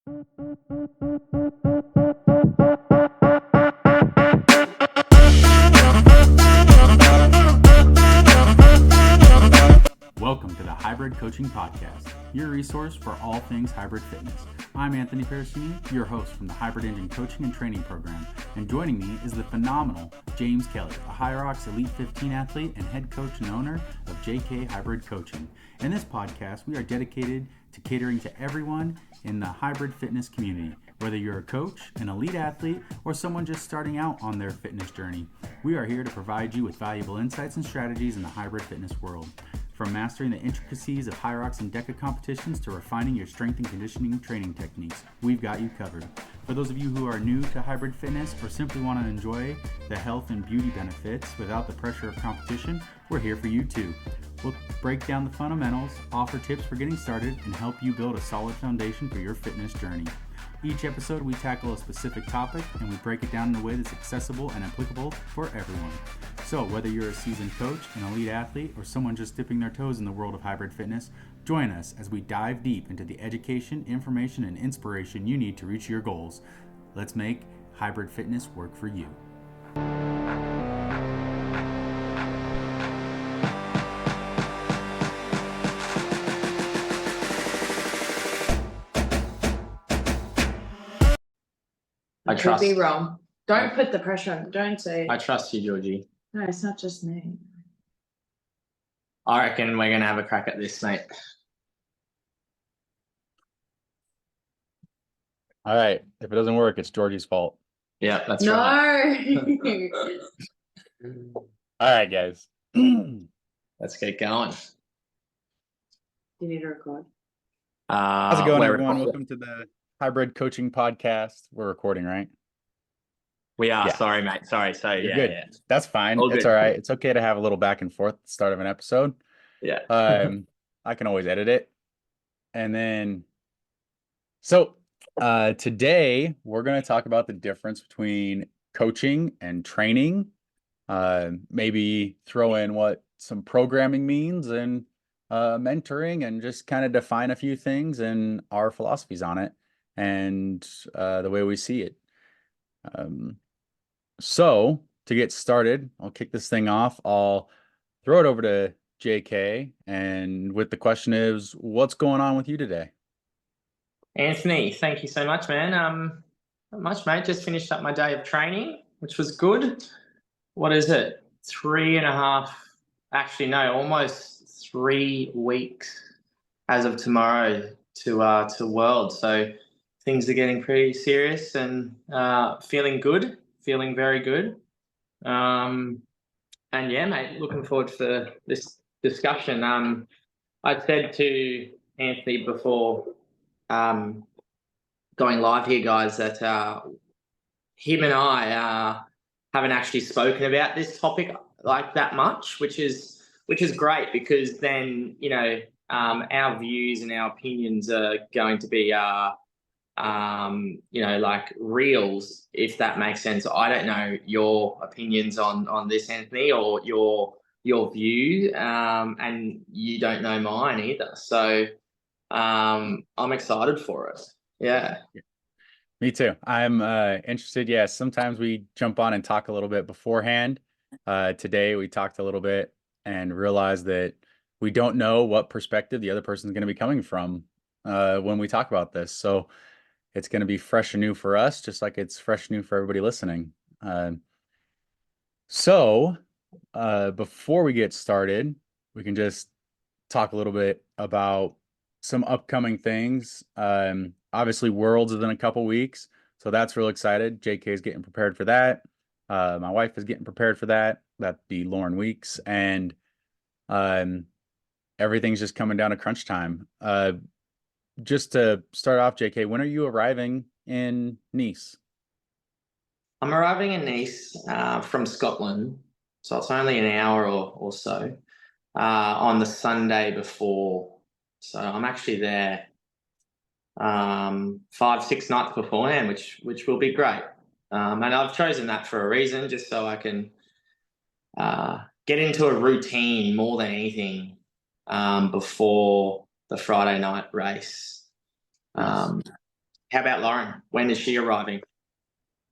Welcome to the Hybrid Coaching Podcast, your resource for all things hybrid fitness. I'm Anthony Parasini, your host from the Hybrid Engine Coaching and Training Program, and joining me is the phenomenal James Kelly, a Hyrox Elite 15 athlete and head coach and owner of JK Hybrid Coaching. In this podcast, we are dedicated to catering to everyone in the hybrid fitness community. Whether you're a coach, an elite athlete, or someone just starting out on their fitness journey, we are here to provide you with valuable insights and strategies in the hybrid fitness world. From mastering the intricacies of Hyrox and DECA competitions to refining your strength and conditioning training techniques, we've got you covered. For those of you who are new to hybrid fitness or simply want to enjoy the health and beauty benefits without the pressure of competition, we're here for you too. We'll break down the fundamentals, offer tips for getting started, and help you build a solid foundation for your fitness journey. Each episode, we tackle a specific topic and we break it down in a way that's accessible and applicable for everyone. So whether you're a seasoned coach, an elite athlete, or someone just dipping their toes in the world of hybrid fitness, join us as we dive deep into the education, information, and inspiration you need to reach your goals. Let's make hybrid fitness work for you. I trust. Could be wrong. Don't put the pressure on. Don't say. I trust you, Georgie. No, it's not just me. I reckon we're going to have a crack at this, mate. All right. If it doesn't work, it's Georgie's fault. Yeah, that's right. All right, guys. Let's get going. You need to record. How's it going, everyone? Welcome to the Hybrid Coaching Podcast. We're recording, right? We are. Yeah. Sorry, mate. Sorry. So You're good. Yeah. That's fine. It's all right. It's okay to have a little back and forth at the start of an episode. Yeah. I can always edit it. And then, so today we're going to talk about the difference between coaching and training. Maybe throw in what some programming means and mentoring, and just kind of define a few things and our philosophies on it and the way we see it. So to get started, I'll kick this thing off. I'll throw it over to JK, and with the question is, what's going on with you today? Anthony, thank you so much, man. Not much, mate. Just finished up my day of training, which was good. What is it? 3.5, actually, no, almost 3 weeks as of tomorrow to World. So things are getting pretty serious and feeling good, feeling very good. And yeah, mate, looking forward to this discussion. I said to Anthony before going live here, guys, that him and I haven't actually spoken about this topic like that much, which is great, because then, you know, our views and our opinions are going to be you know, like reels, if that makes sense. I don't know your opinions on this, Anthony, or your view, and you don't know mine either. So I'm excited for it. Yeah. Me too. I'm interested. Yeah, sometimes we jump on and talk a little bit beforehand. Today we talked a little bit and realized that we don't know what perspective the other person is going to be coming from when we talk about this. So it's going to be fresh and new for us, just like it's fresh and new for everybody listening. So before we get started, we can just talk a little bit about some upcoming things. Obviously, Worlds is in a couple weeks, so that's real excited. JK is getting prepared for that. My wife is getting prepared for that. That'd be Lauren Weeks, and everything's just coming down to crunch time. Just to start off, JK, when are you arriving in Nice? I'm arriving in Nice from Scotland, so it's only an hour or so on the Sunday before. So I'm actually there 5-6 nights beforehand, which will be great. And I've chosen that for a reason, just so I can get into a routine more than anything before the Friday night race. How about Lauren? When is she arriving?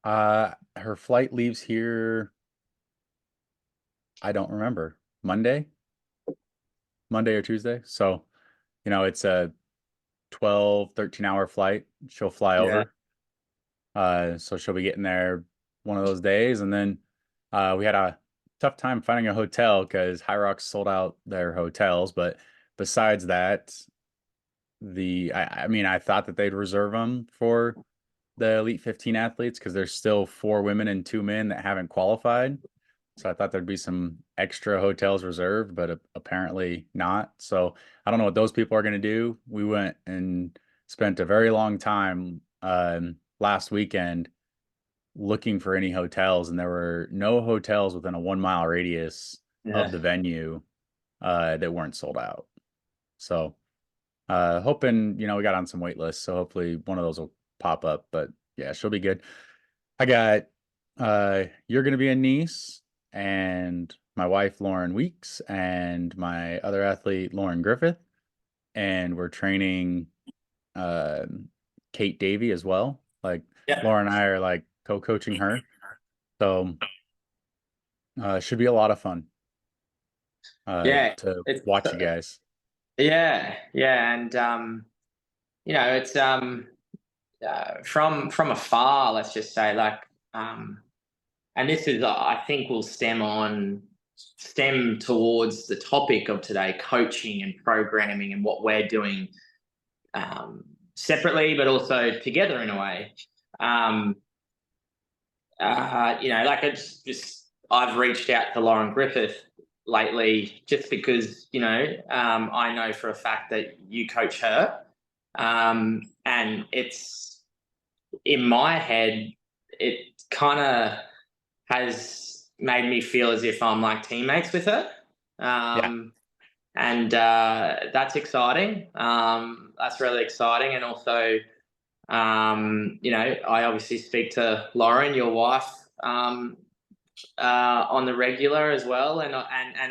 Her flight leaves here, I don't remember, Monday or Tuesday. So, it's a 12, 13-hour flight. She'll fly Yeah. over. So she'll be getting there one of those days. And then we had a tough time finding a hotel because High Rocks sold out their hotels. But besides that, I mean, I thought that they'd reserve them for the Elite 15 athletes because there's still 4 women and 2 men that haven't qualified. So I thought there'd be some extra hotels reserved, but apparently not. So I don't know what those people are going to do. We went and spent a very long time last weekend looking for any hotels, and there were no hotels within a 1-mile radius of the venue that weren't sold out. So hoping, we got on some wait lists, so hopefully one of those will pop up. But yeah, she'll be good. I got you're gonna be a niece, and my wife Lauren Weeks, and my other athlete Lauren Griffith, and we're training Kate Davey as well. Like Lauren and I are like co-coaching her. So should be a lot of fun to watch you guys. Yeah, and it's from afar, let's just say, like, and this is, I think, will stem towards the topic of today: coaching and programming, and what we're doing separately, but also together in a way. Like, it's just, I've reached out to Lauren Griffith lately just because, I know for a fact that you coach her. And it's, in my head, it kind of has made me feel as if I'm like teammates with her. And that's exciting. That's really exciting. And also, I obviously speak to Lauren, your wife, on the regular as well, and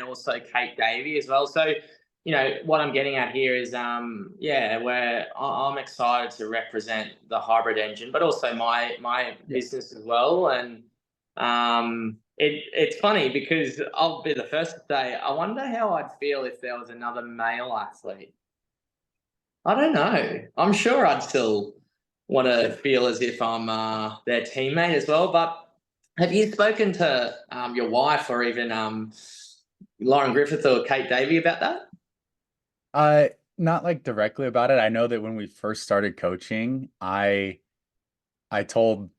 also Kate Davey as well. So, what I'm getting at here is, where I'm excited to represent the hybrid engine, but also my business as well. And it's funny because I'll be the first to say, I wonder how I'd feel if there was another male athlete. I don't know. I'm sure I'd still want to feel as if I'm their teammate as well. But have you spoken to your wife, or even Lauren Griffith or Kate Davey, about that? Not like directly about it. I know that when we first started coaching, I told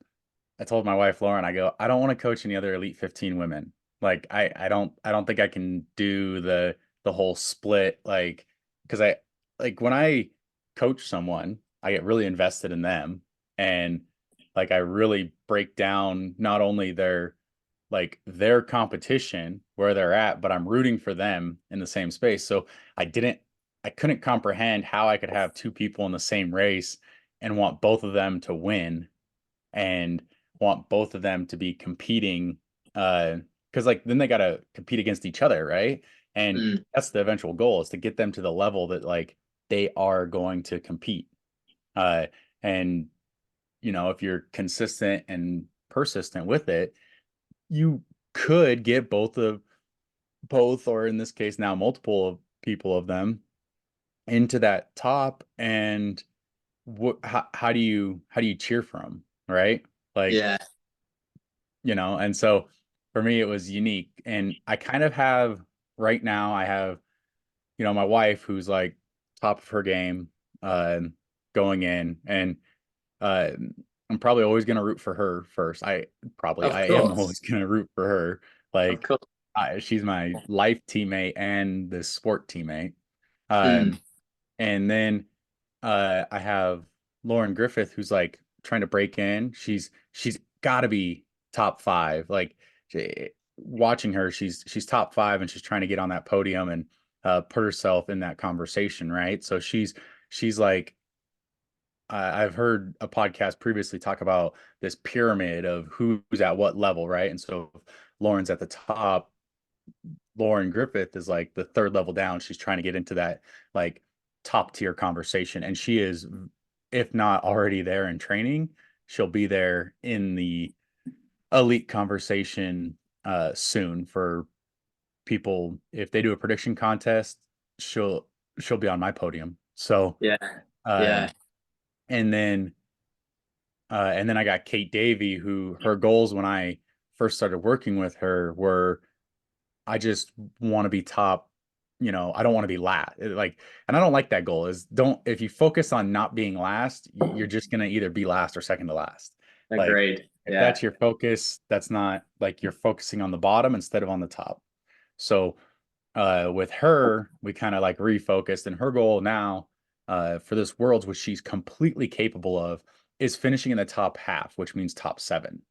my wife Lauren, I go, I don't want to coach any other Elite 15 women. Like I don't think I can do the whole split, like, because when I coach someone, I get really invested in them, and like I really break down not only their competition, where they're at, but I'm rooting for them in the same space. So I couldn't comprehend how I could have 2 people in the same race and want both of them to win, and want both of them to be competing, because like then they got to compete against each other, right? And that's the eventual goal, is to get them to the level that like they are going to compete. And if you're consistent and persistent with it, you could get both, or in this case now multiple of people of them into that top. And how do you cheer for them, right? Like, and so for me it was unique. And I kind of have, right now I have, my wife who's like top of her game, going in, and I'm probably always going to root for her first. I am always going to root for her. Like, she's my life teammate and the sport teammate. And then I have Lauren Griffith, who's like trying to break in. She's got to be top 5. Like, watching her, she's top 5, and she's trying to get on that podium and put herself in that conversation, right? So she's like, I've heard a podcast previously talk about this pyramid of who's at what level, right? And so Lauren's at the top. Lauren Griffith is like the 3rd level down. She's trying to get into that like top tier conversation, and she is if not already there in training, she'll be there in the elite conversation soon for people. If they do a prediction contest, she'll be on my podium. So Yeah. uh, Yeah. and then I got Kate Davey, who her goals when I first started working with her were, I just want to be top, I don't want to be last. And I don't like that goal. If you focus on not being last, you're just going to either be last or second to last. Like, Agreed. if Yeah. that's your focus, that's not, like, you're focusing on the bottom instead of on the top. So with her, we kind of like refocused, and her goal now for this Worlds, which she's completely capable of, is finishing in the top half, which means top 7.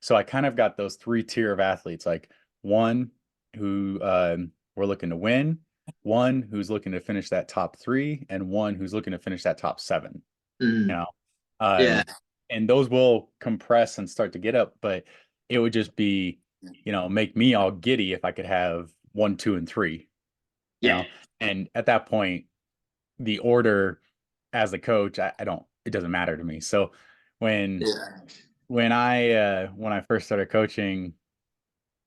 So I kind of got those 3 tier of athletes, like one who we're looking to win, one who's looking to finish that top 3, and one who's looking to finish that top 7. Mm. You know, Yeah. and those will compress and start to get up, but it would just be, make me all giddy if I could have 1, 2, and 3. Yeah. And at that point, the order as a coach, I don't, it doesn't matter to me. So when Yeah. when I first started coaching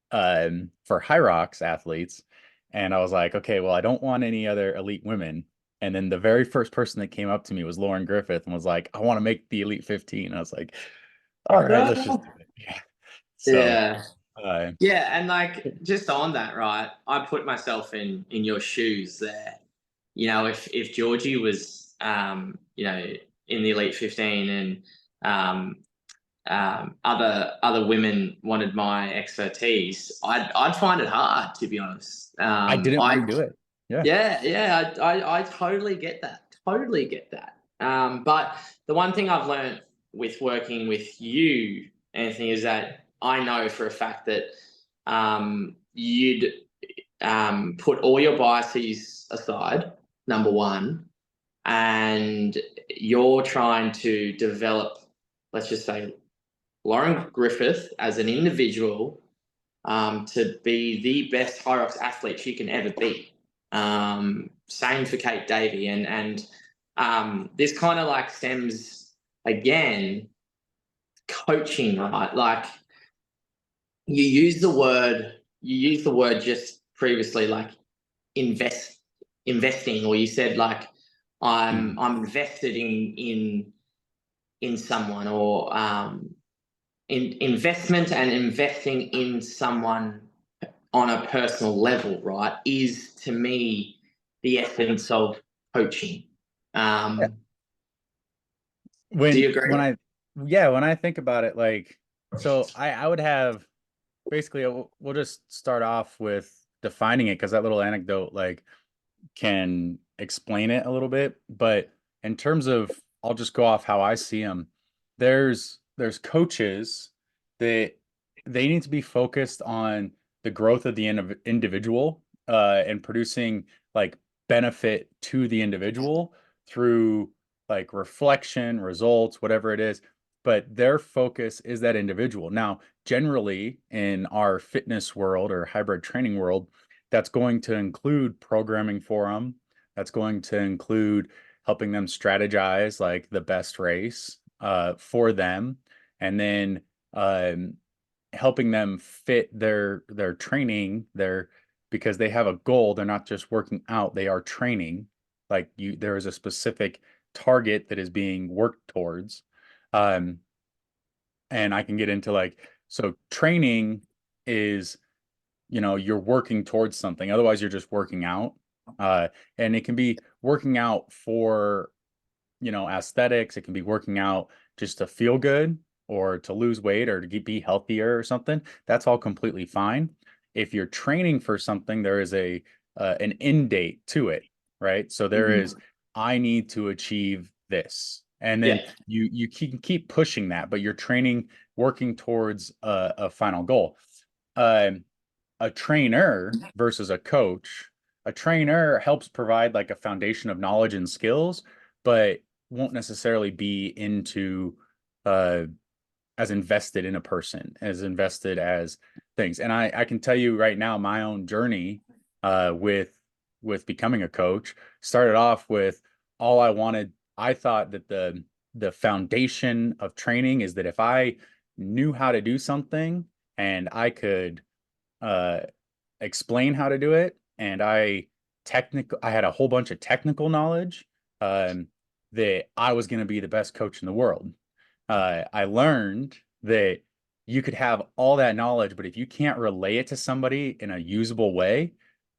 for High Rocks athletes, and I was like, okay, well, I don't want any other elite women. And then the very first person that came up to me was Lauren Griffith and was like, I want to make the Elite 15. I was like, all right, let's just do it. Yeah. So Yeah. uh, Yeah, and like just on that, right? I put myself in your shoes there. If Georgie was in the Elite 15 and other women wanted my expertise, I'd find it hard, to be honest. I didn't want to do it. Yeah. I totally get that. Totally get that. But the one thing I've learned with working with you, Anthony, is that I know for a fact that you'd put all your biases aside, number one, and you're trying to develop, let's just say, Lauren Griffith as an individual to be the best High Rocks athlete she can ever be. Same for Kate Davey. And this kind of like stems again, coaching, right? Like you use the word just previously, like investing, or you said like I'm invested in someone, or investment and investing in someone on a personal level, right, is to me the essence of coaching. Yeah. Do you agree? When I think about it, like, so I would have basically, we'll just start off with defining it, because that little anecdote like can explain it a little bit. But in terms of, I'll just go off how I see them. There's coaches that they need to be focused on the growth of the individual and producing like benefit to the individual through like reflection, results, whatever it is. But their focus is that individual. Now, generally in our fitness world or hybrid training world, that's going to include programming for them. That's going to include helping them strategize like the best race for them, and then helping them fit their training because they have a goal. They're not just working out, they are training. Like there is a specific target that is being worked towards. And I can get into like, so training is, you're working towards something. Otherwise, you're just working out. And it can be working out for, aesthetics. It can be working out just to feel good or to lose weight or to be healthier or something. That's all completely fine. If you're training for something, there is an end date to it, right? So there is, I need to achieve this. And then you can keep pushing that, but you're training, working towards a final goal. A trainer versus a coach. A trainer helps provide like a foundation of knowledge and skills, but won't necessarily be into as invested in a person, as invested as things. And I can tell you right now, my own journey with becoming a coach started off with all I wanted. I thought that the foundation of training is that if I knew how to do something and I could explain how to do it, and I had a whole bunch of technical knowledge, that I was going to be the best coach in the world. I learned that you could have all that knowledge, but if you can't relay it to somebody in a usable way,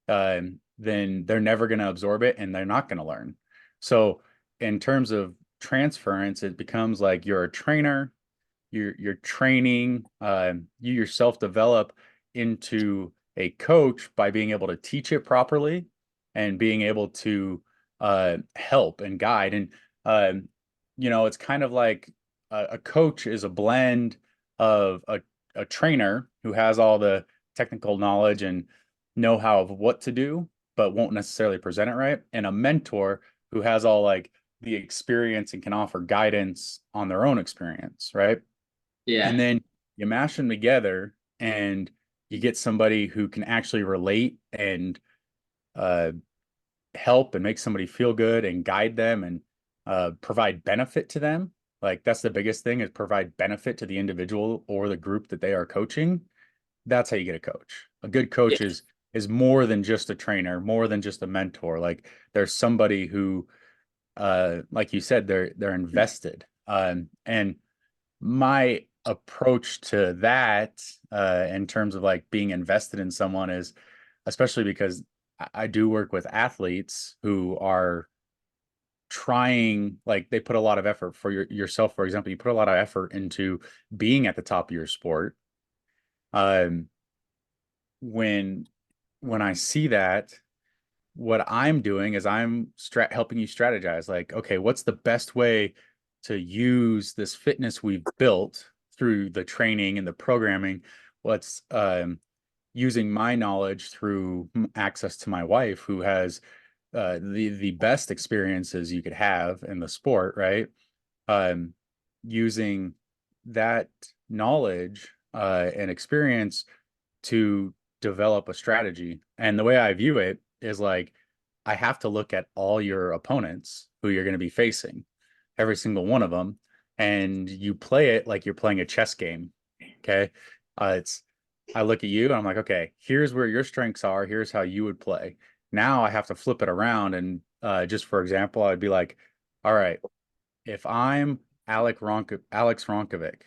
then they're never going to absorb it and they're not going to learn. So in terms of transference, it becomes like you're a trainer, you're training, you yourself develop into a coach by being able to teach it properly and being able to help and guide. And it's kind of like a coach is a blend of a trainer who has all the technical knowledge and know-how of what to do, but won't necessarily present it right, and a mentor who has all like the experience and can offer guidance on their own experience, right? Yeah. And then you mash them together and you get somebody who can actually relate and help and make somebody feel good and guide them and provide benefit to them. Like that's the biggest thing, is provide benefit to the individual or the group that they are coaching. That's how you get a coach. A good coach is more than just a trainer, more than just a mentor. Like there's somebody who, like you said, they're invested. And my approach to that, in terms of like being invested in someone, is especially because I do work with athletes who are trying, like they put a lot of effort for yourself. For example, you put a lot of effort into being at the top of your sport. When I see that, what I'm doing is I'm helping you strategize, like, okay, what's the best way to use this fitness we've built through the training and the programming? What's using my knowledge through access to my wife, who has the best experiences you could have in the sport, right? Using that knowledge and experience to develop a strategy. And the way I view it is like, I have to look at all your opponents who you're going to be facing, every single one of them, and you play it like you're playing a chess game. Okay. I look at you and I'm like, okay, here's where your strengths are. Here's how you would play. Now I have to flip it around. And just for example, I'd be like, all right, if I'm Alex Ronkovic,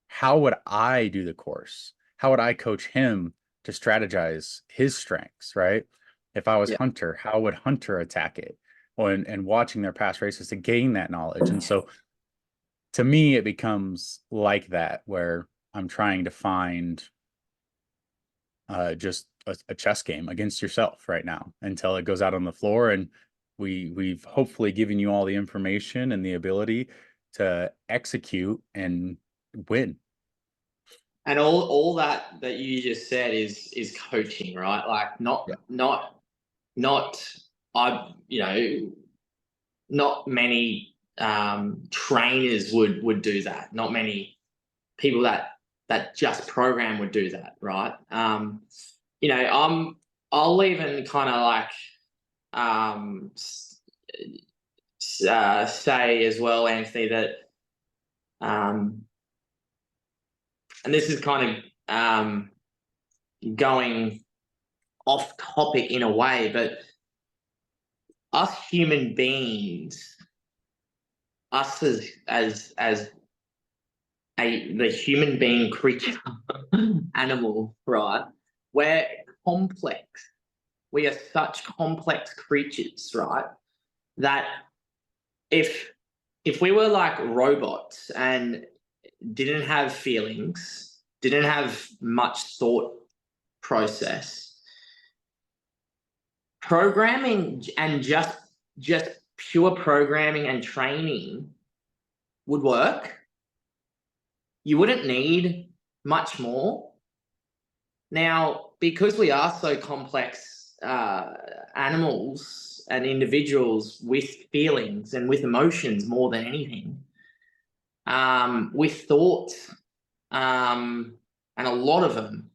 how would I do the course? How would I coach him to strategize his strengths, right? If I was Hunter, how would Hunter attack it? And watching their past races to gain that knowledge. And so to me, it becomes like that, where I'm trying to find just a chess game against yourself right now until it goes out on the floor. And we've hopefully given you all the information and the ability to execute and win. And all that you just said is coaching, right? Like not not many trainers would do that. Not many people that just program would do that, right? I'll even kind of like say as well, Anthony, that and this is kind of going off topic in a way, but us human beings, us as the human being creature, animal, right? We're complex. We are such complex creatures, right? That if we were like robots and didn't have feelings, didn't have much thought process, programming and just pure programming and training would work. You wouldn't need much more. Now, because we are so complex animals and individuals with feelings and with emotions more than anything, with thoughts, and a lot of them,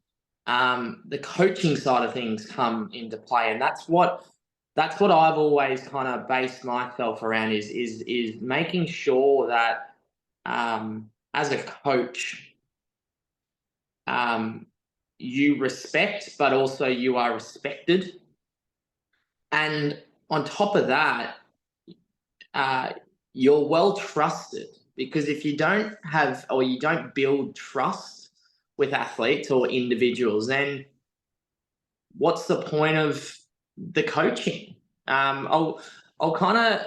the coaching side of things come into play. And that's what that's what I've always kind of based myself around is making sure that as a coach, you respect, but also you are respected. And on top of that, you're well trusted, because if you don't have, or you don't build trust with athletes or individuals, then what's the point of the coaching? I'll kind of,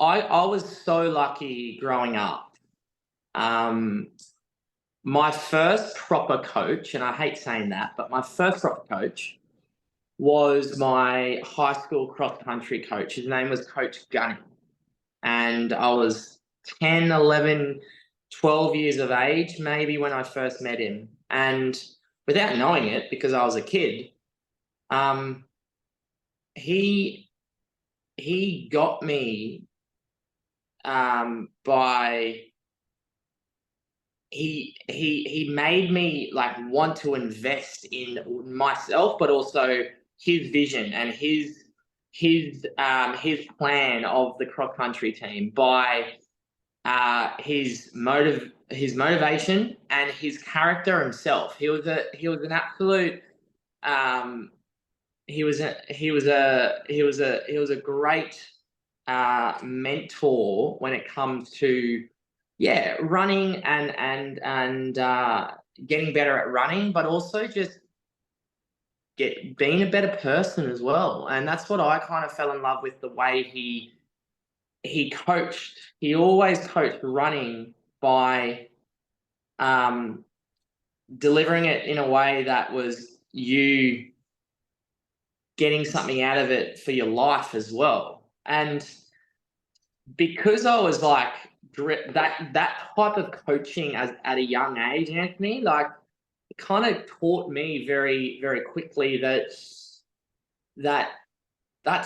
I was so lucky growing up. My first proper coach, and I hate saying that, but my first proper coach was my high school cross country coach. His name was Coach Gunning. And I was 10, 11, 12 years of age, maybe, when I first met him. And without knowing it, because I was a kid, he got me by he made me like want to invest in myself, but also his vision and his plan of the cross country team by his motivation and his character himself. He was an absolute he was a great mentor when it comes to running and getting better at running, but also just being a better person as well. And that's what I kind of fell in love with, the way he coached. He always coached running by delivering it in a way that was you getting something out of it for your life as well. And because I was like that type of coaching at a young age, Anthony, like, it kind of taught me very, very quickly that's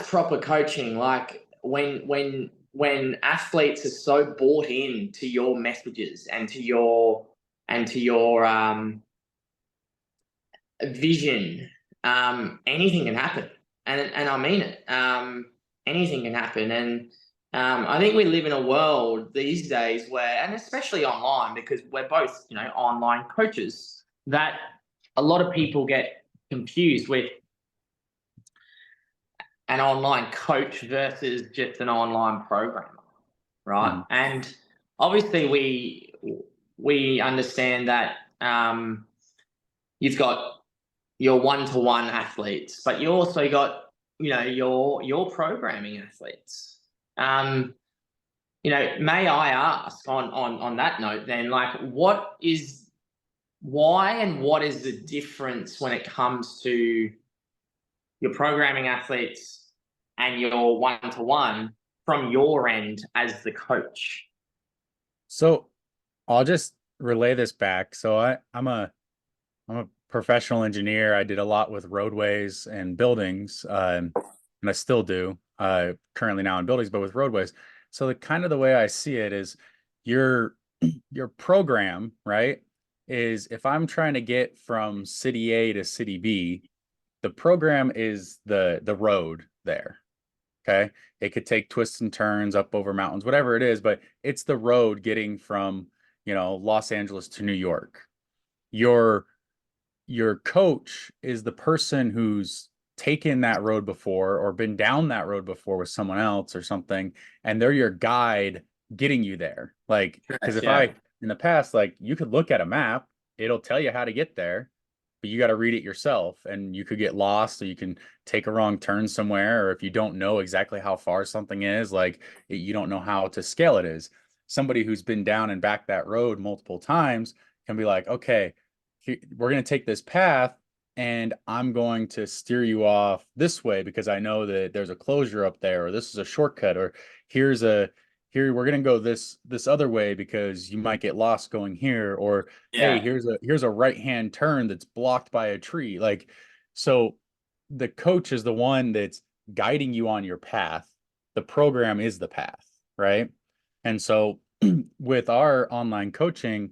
proper coaching. Like when athletes are so bought in to your messages and to your vision, anything can happen. And I mean it. Anything can happen. And I think we live in a world these days where, and especially online, because we're both, online coaches, that a lot of people get confused with an online coach versus just an online programmer, right? Mm. And obviously we understand that you've got your one-to-one athletes, but you also got, your programming athletes. May I ask on that note then, like, what is the difference when it comes to your programming athletes and your one-to-one from your end as the coach? So I'll just relay this back. So I'm a professional engineer. I did a lot with roadways and buildings, and I still do currently now in buildings, but with roadways. So the way I see it is your program, right, is if I'm trying to get from city A to city B, the program is the road there. Okay. It could take twists and turns up over mountains, whatever it is, but it's the road getting from, Los Angeles to New York. Your coach is the person who's taken that road before or been down that road before with someone else or something, and they're your guide getting you there. Like, because in the past, like, you could look at a map, it'll tell you how to get there, but you got to read it yourself, and you could get lost, or you can take a wrong turn somewhere, or if you don't know exactly how far something is, like, you don't know how to scale it is. Somebody who's been down and back that road multiple times can be like, okay, we're going to take this path, and I'm going to steer you off this way because I know that there's a closure up there, or this is a shortcut, or here we're going to go this other way because you might get lost going here, or hey, here's a right-hand turn that's blocked by a tree. Like, so the coach is the one that's guiding you on your path. The program is the path, right? And so with our online coaching,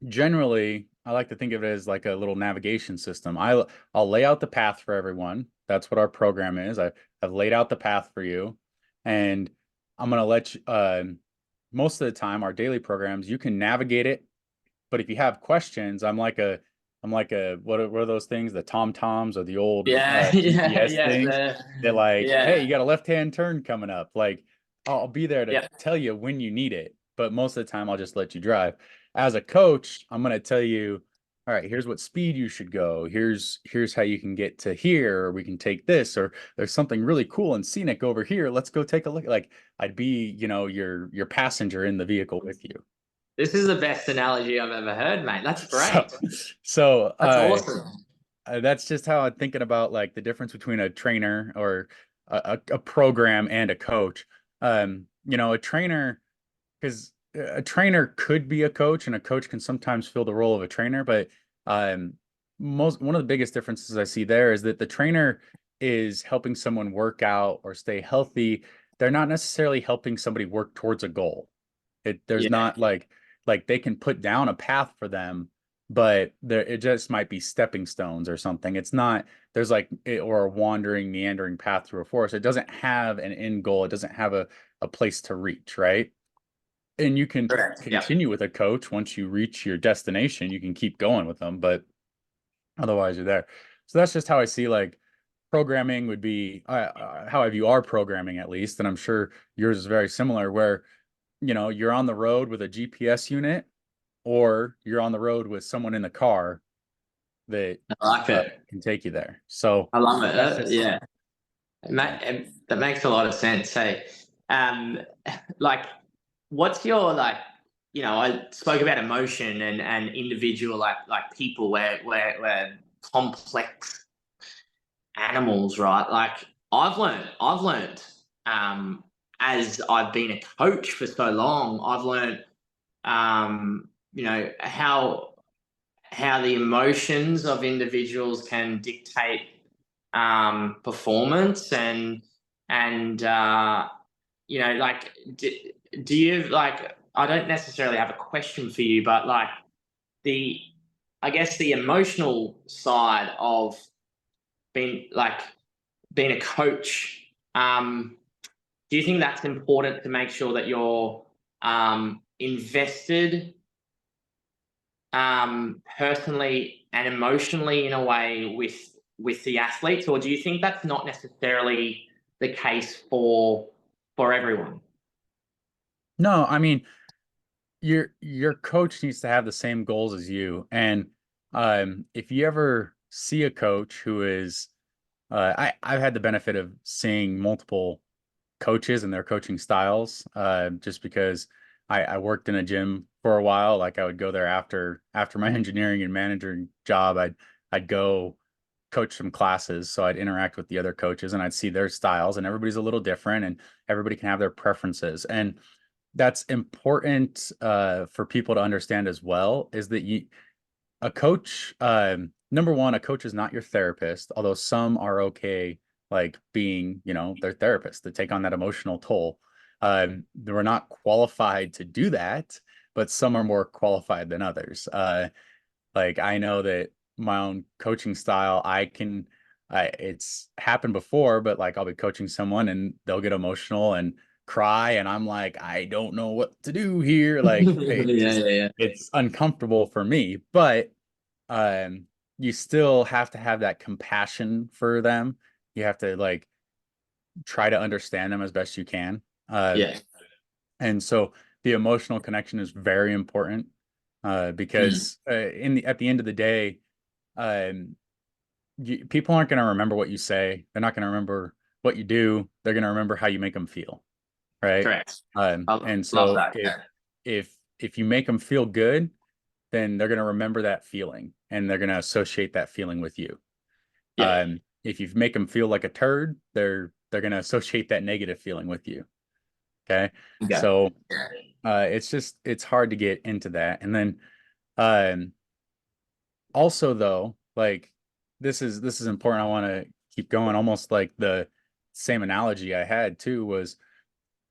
generally, I like to think of it as like a little navigation system. I'll lay out the path for everyone. That's what our program is. I've laid out the path for you, and I'm gonna let you. Most of the time, our daily programs, you can navigate it. But if you have questions, I'm like a what are those things? The Tom Toms or the old Yeah, GPS things. They're like, hey, yeah, you got a left-hand turn coming up. Like, I'll be there to yeah. tell you when you need it. But most of the time, I'll just let you drive. As a coach, I'm going to tell you, all right, here's what speed you should go. Here's how you can get to here, or we can take this, or there's something really cool and scenic over here. Let's go take a look. Like, I'd be, your passenger in the vehicle with you. This is the best analogy I've ever heard, mate. That's So, great. so That's awesome. that's just how I'm thinking about like the difference between a trainer or a program and a coach. A trainer, because a trainer could be a coach and a coach can sometimes fill the role of a trainer, but um, one of the biggest differences I see there is that the trainer is helping someone work out or stay healthy. They're not necessarily helping somebody work towards a goal. There's Yeah, not like they can put down a path for them, but it just might be stepping stones or something. It's not there's or a wandering, meandering path through a forest. It doesn't have an end goal. It doesn't have a place to reach, right? And you can correct. Yeah. continue with a coach once you reach your destination. You can keep going with them, but otherwise you're there. So that's just how I see like programming would be, how I view our programming at least, and I'm sure yours is very similar, where you're on the road with a GPS unit or you're on the road with someone in the car that I like it. can take you there. So I love it. that's just, Yeah. That makes a lot of sense. Hey, um, like, what's your like? I spoke about emotion and individual like people where complex animals, right? Like I've learned as I've been a coach for so long, I've learned how the emotions of individuals can dictate performance and like do you like I don't necessarily have a question for you, but like the I guess the emotional side of being like being a coach, do you think that's important to make sure that you're invested personally and emotionally in a way with the athletes, or do you think that's not necessarily the case for everyone? no, I mean, your coach needs to have the same goals as you. And if you ever see a coach who is, I've had the benefit of seeing multiple coaches and their coaching styles, just because I worked in a gym for a while. Like I would go there after my engineering and managing job. I'd go coach some classes, so I'd interact with the other coaches and I'd see their styles, and everybody's a little different, and everybody can have their preferences. And that's important for people to understand as well, is that a coach, number one, a coach is not your therapist, although some are okay, like being, their therapist, to take on that emotional toll. We're not qualified to do that, but some are more qualified than others. Like I know that my own coaching style, it's happened before, but like I'll be coaching someone and they'll get emotional and cry, and I'm like, I don't know what to do here. Like Yeah. it's uncomfortable for me, but um, you still have to have that compassion for them. You have to like try to understand them as best you can. Uh, Yeah. and so the emotional connection is very important, Mm. because at the end of the day, um, people aren't going to remember what you say. They're not going to remember what you do. They're going to remember how you make them feel, right? Correct. I And love so that. Yeah. if you make them feel good, then they're going to remember that feeling and they're going to associate that feeling with you. Yeah. If you make them feel like a turd, they're going to associate that negative feeling with you. Okay. Okay. So it's hard to get into that. And then um, also though, like this is important. I want to keep going. Almost like the same analogy I had too was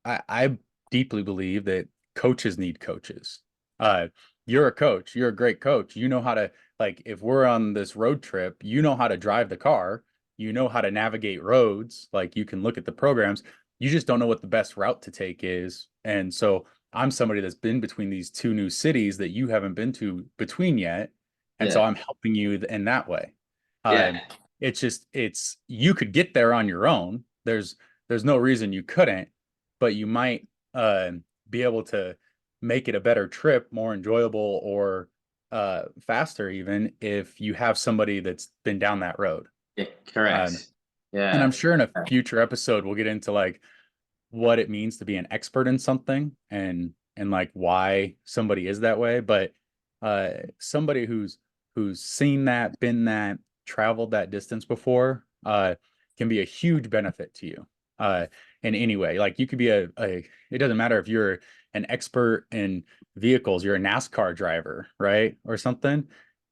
I deeply believe that coaches need coaches. Uh, you're a coach, you're a great coach. You know how to, like, if we're on this road trip, you know how to drive the car, you know how to navigate roads, like you can look at the programs, you just don't know what the best route to take is. And so I'm somebody that's been between these two new cities that you haven't been to between yet. And so Yeah. I'm helping you in that way. Yeah. It's just, it's, you could get there on your own. There's no reason you couldn't, but you might be able to make it a better trip, more enjoyable, or faster even if you have somebody that's been down that road. Yeah. Um, Correct. and I'm Yeah. sure in a future episode we'll get into like what it means to be an expert in something and like why somebody is that way. But somebody who's seen that, been that, traveled that distance before can be a huge benefit to you in any way. Like you could be it doesn't matter if you're an expert in vehicles, you're a NASCAR driver, right? Or something.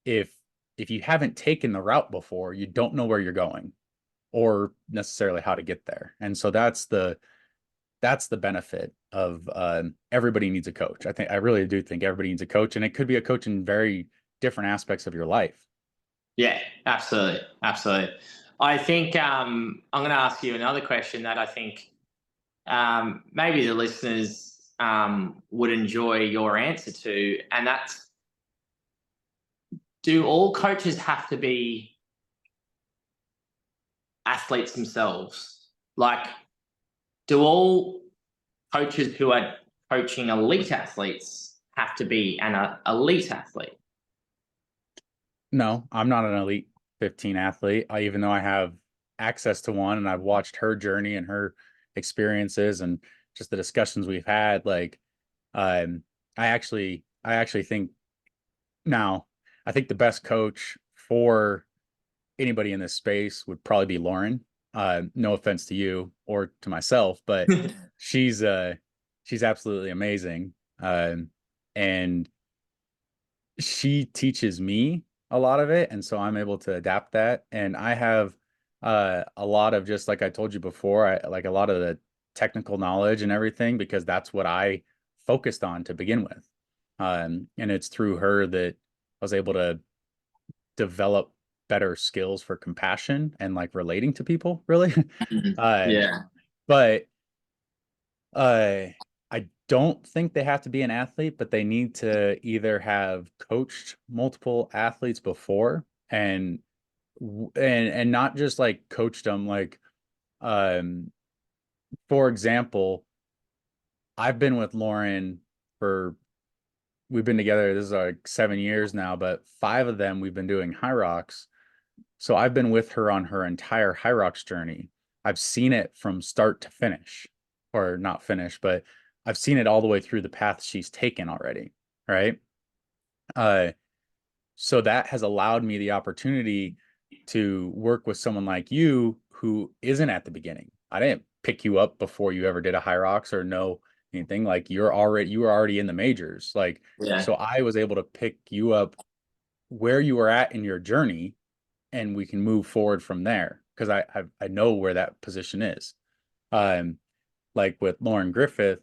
If you haven't taken the route before, you don't know where you're going or necessarily how to get there. And so that's the benefit of everybody needs a coach. I really do think everybody needs a coach, and it could be a coach in very different aspects of your life. Yeah, absolutely. Absolutely. I think I'm going to ask you another question that I think maybe the listeners would enjoy your answer to. And that's, do all coaches have to be athletes themselves? Like, do all coaches who are coaching elite athletes have to be an elite athlete? No, I'm not an elite 15 athlete. Even though I have access to one and I've watched her journey and her experiences and just the discussions we've had, like I actually think now I think the best coach for anybody in this space would probably be Lauren. No offense to you or to myself, but she's she's absolutely amazing. And she teaches me a lot of it, and so I'm able to adapt that. And I have a lot of, just like I told you before, I like a lot of the technical knowledge and everything because that's what I focused on to begin with. And it's through her that I was able to develop better skills for compassion and like relating to people, really. uh, Yeah. but I don't think they have to be an athlete, but they need to either have coached multiple athletes before and not just like coached them. Like, um, for example, I've been with Lauren for we've been together. This is like 7 years now, but 5 of them we've been doing high rocks. So I've been with her on her entire high rocks journey. I've seen it from start to finish, or not finish, but I've seen it all the way through the path she's taken already. Right. Uh, so that has allowed me the opportunity to work with someone like you who isn't at the beginning. I didn't pick you up before you ever did a high rocks or know anything. Like you were already in the majors. Like, Yeah. so I was able to pick you up where you were at in your journey and we can move forward from there because I know where that position is. Um, like with Lauren Griffith,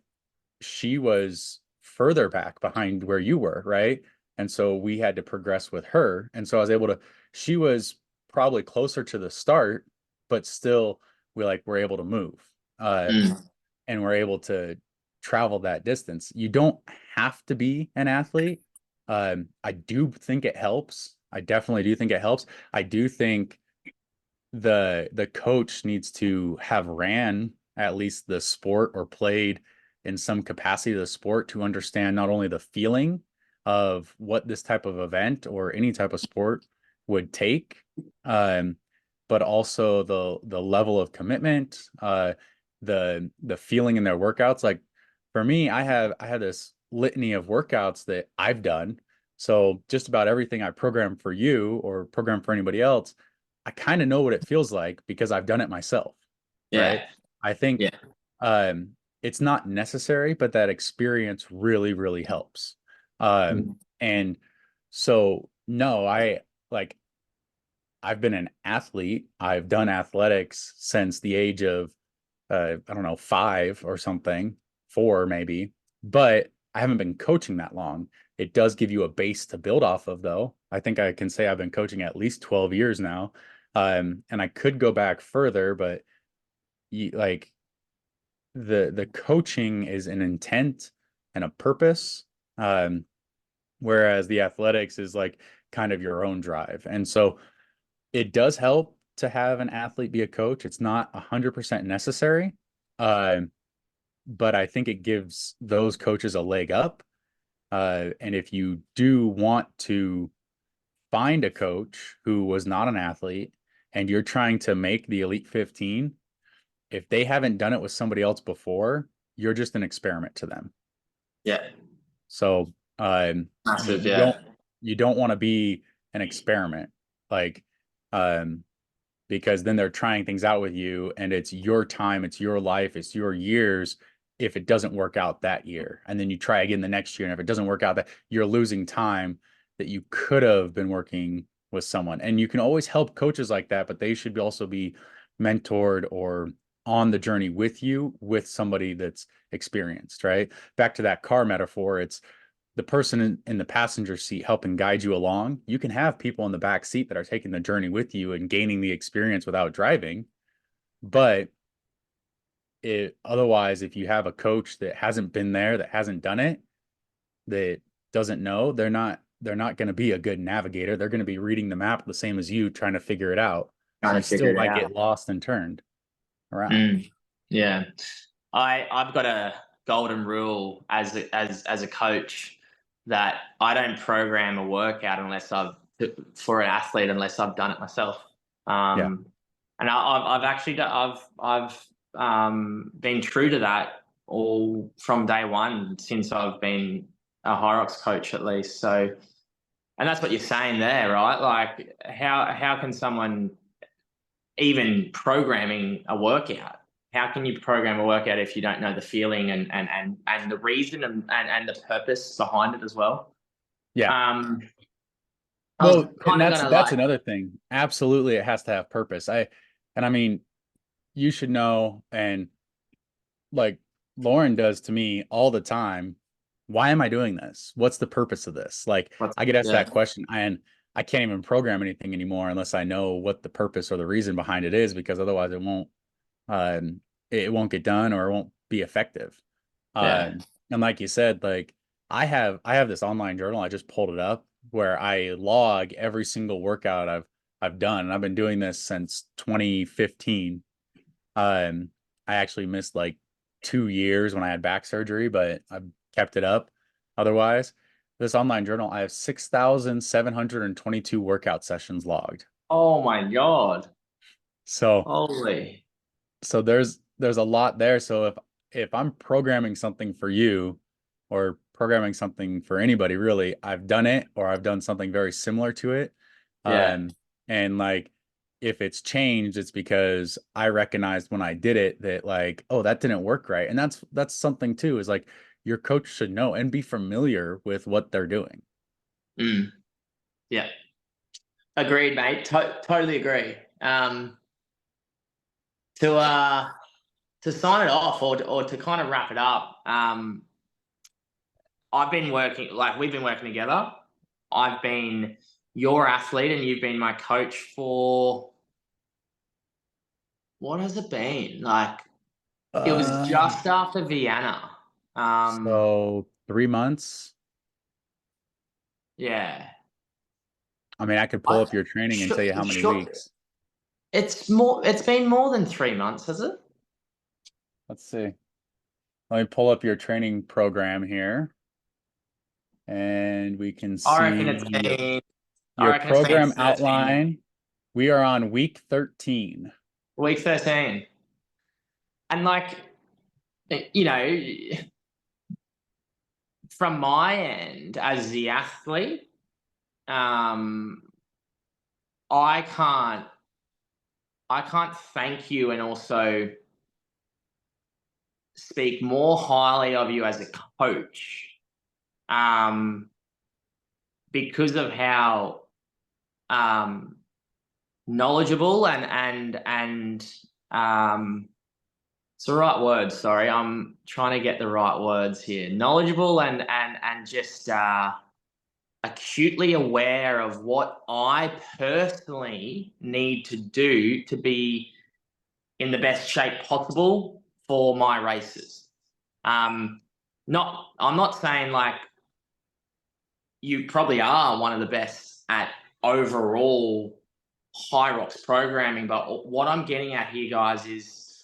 she was further back behind where you were, right? And so we had to progress with her. And so I was able to, she was probably closer to the start, but still we're able to move. Mm. And we're able to travel that distance. You don't have to be an athlete. I do think it helps. I definitely do think it helps. I do think the coach needs to have ran at least the sport or played in some capacity of the sport to understand not only the feeling of what this type of event or any type of sport would take, um, but also the level of commitment, the feeling in their workouts. Like for me, I have this litany of workouts that I've done. So just about everything I program for you or program for anybody else, I kind of know what it feels like because I've done it myself, right? Yeah. I think Yeah. um, it's not necessary, but that experience really, really helps. Mm. And so, no, I've been an athlete. I've done athletics since the age of, I don't know, 5 or something, 4 maybe, but I haven't been coaching that long. It does give you a base to build off of, though. I think I can say I've been coaching at least 12 years now. And I could go back further, but like the coaching is an intent and a purpose. Whereas the athletics is like kind of your own drive. And so it does help to have an athlete be a coach. It's not 100% necessary. But I think it gives those coaches a leg up. And if you do want to find a coach who was not an athlete and you're trying to make the Elite 15, if they haven't done it with somebody else before, you're just an experiment to them. Yeah. So Massive, you don't want to be an experiment, like because then they're trying things out with you and it's your time, it's your life, it's your years. If it doesn't work out that year, and then you try again the next year, and if it doesn't work out, that you're losing time that you could have been working with someone. And you can always help coaches like that, but they should also be mentored or on the journey with you with somebody that's experienced, right? Back to that car metaphor, it's the person in the passenger seat helping guide you along. You can have people in the back seat that are taking the journey with you and gaining the experience without driving. But otherwise, if you have a coach that hasn't been there, that hasn't done it, that doesn't know, they're not going to be a good navigator. They're going to be reading the map the same as you, trying to figure it out. So you still might get lost and turned around. Yeah. I've got a golden rule as a coach that I don't program a workout for an athlete unless I've done it myself. And I've actually been true to that all from day one since I've been a Hyrox coach, at least. So, and that's what you're saying there, right? Like how can someone, even programming a workout, how can you program a workout if you don't know the feeling and the reason and the purpose behind it as well? Yeah. Well, and that's another thing. Absolutely, it has to have purpose. I mean, you should know, and like Lauren does to me all the time, why am I doing this? What's the purpose of this? Like, I get asked that question, and I can't even program anything anymore unless I know what the purpose or the reason behind it is, because otherwise it won't get done or it won't be effective. And like you said, like I have this online journal. I just pulled it up where I log every single workout I've done. And I've been doing this since 2015. I actually missed like 2 years when I had back surgery, but I've kept it up. Otherwise, this online journal, I have 6,722 workout sessions logged. Oh my God. So holy. So there's a lot there. So if I'm programming something for you or programming something for anybody, really, I've done it or I've done something very similar to it. And like if it's changed, it's because I recognized when I did it that like, oh, that didn't work right. And that's something too, is like your coach should know and be familiar with what they're doing. Yeah. Agreed, mate. Totally agree. To sign it off or to kind of wrap it up, we've been working together. I've been your athlete and you've been my coach for, what has it been? Like, it was just after Vienna. So 3 months. Yeah. I mean, I could pull up your training and tell you how many weeks. It's been more than 3 months, has it? Let's see. Let me pull up your training program here. And we can see I reckon it's been your program outline. We are on week 13. Week 13. And like, you know, from my end as the athlete, I can't thank you and also speak more highly of you as a coach, because of how knowledgeable and it's the right word. Sorry, I'm trying to get the right words here. Knowledgeable and just acutely aware of what I personally need to do to be in the best shape possible for my races. I'm not saying like you probably are one of the best at overall high rocks programming, but what I'm getting at here, guys, is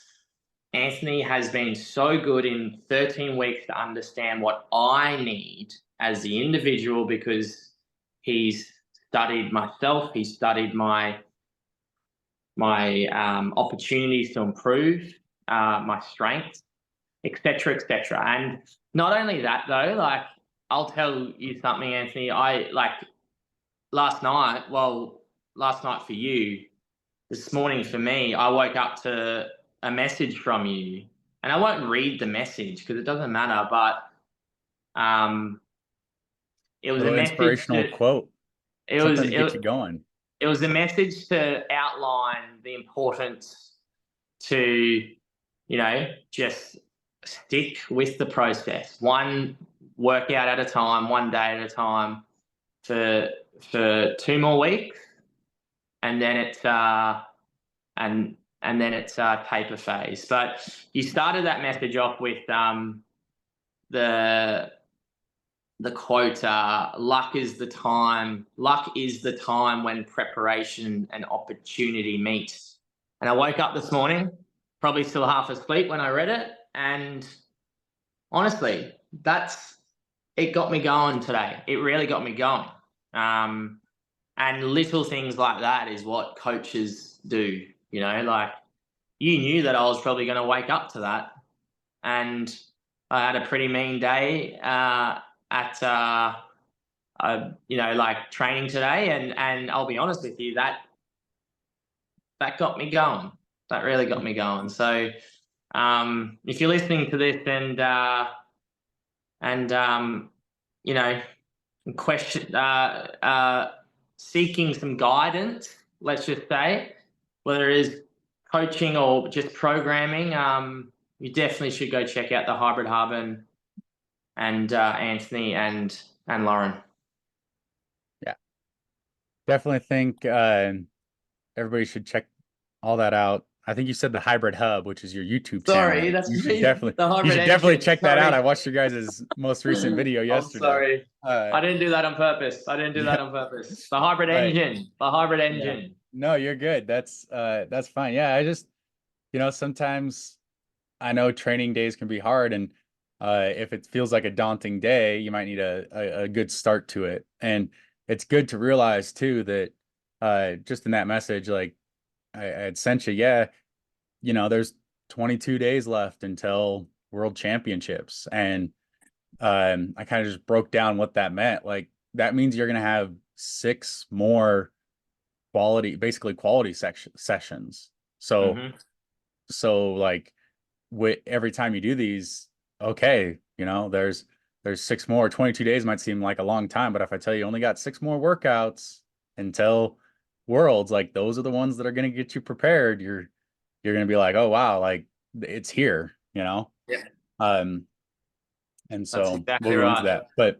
Anthony has been so good in 13 weeks to understand what I need as the individual, because he's studied myself, he's studied my opportunities to improve, my strengths, etc., etc. And not only that, though, like, I'll tell you something, Anthony. Last night for you, this morning for me, I woke up to a message from you, and I won't read the message because it doesn't matter, but it was a Little message inspirational quote. Something to get you going. It was a message to outline the importance to, just stick with the process, one workout at a time, one day at a time, for 2 more weeks, and then it's taper phase. But you started that message off with the quote, luck is the time when preparation and opportunity meet. And I woke up this morning, probably still half asleep when I read it, and honestly, it got me going today. It really got me going. And little things like that is what coaches do. Like, you knew that I was probably going to wake up to that, and I had a pretty mean day at training today, and I'll be honest with you, that got me going. That really got me going. So if you're listening to this and question seeking some guidance, let's just say, whether it is coaching or just programming, you definitely should go check out the Hybrid Hub and Anthony and Lauren. Yeah, definitely think everybody should check all that out. I think you said the Hybrid Hub, which is your YouTube channel. Sorry, that's you me. should definitely check that out. I watched your guys' most recent video yesterday. I'm sorry. I didn't do that on purpose. The hybrid engine. The hybrid engine. Yeah. No, you're good. That's fine. Yeah, I just, sometimes I know training days can be hard, and if it feels like a daunting day, you might need a good start to it. And it's good to realize too that just in that message, like I had sent you, there's 22 days left until World Championships, and I kind of just broke down what that meant. Like, that means you're gonna have 6 more quality sessions. So like, every time you do these, okay, there's 6 more. 22 days might seem like a long time, but if I tell you only got 6 more workouts until Worlds, like, those are the ones that are going to get you prepared. You're going to be like, oh wow, like, it's here, Yeah. And so exactly we'll go into that, but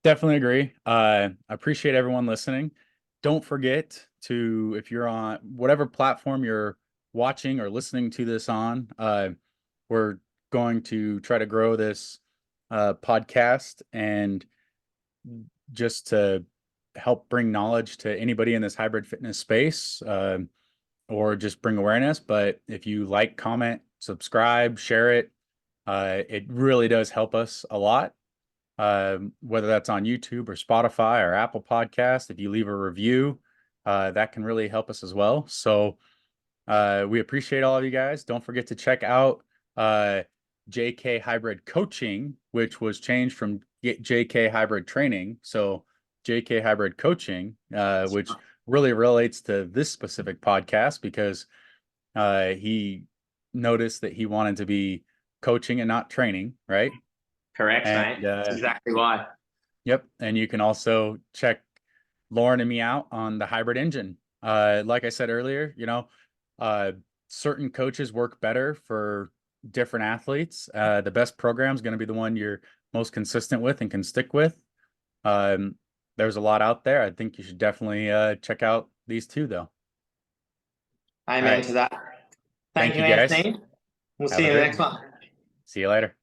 definitely agree. I appreciate everyone listening. Don't forget to, if you're on whatever platform you're watching or listening to this on, we're going to try to grow this podcast, and just to help bring knowledge to anybody in this hybrid fitness space, or just bring awareness. But if you like, comment, subscribe, share it, it really does help us a lot. Whether that's on YouTube or Spotify or Apple Podcast, if you leave a review, that can really help us as well. So we appreciate all of you guys. Don't forget to check out JK Hybrid Coaching, which was changed from JK Hybrid Training. So JK Hybrid Coaching, which really relates to this specific podcast, because he noticed that he wanted to be coaching and not training, right? Correct, mate. That's exactly why. Yep. And you can also check Lauren and me out on the Hybrid Engine. Like I said earlier, certain coaches work better for different athletes. The best program is going to be the one you're most consistent with and can stick with. there's a lot out there. I think you should definitely check out these two, though. Amen right. to that. Thank you, you, guys. Anthony. We'll Have see a you in the great next one. See you later.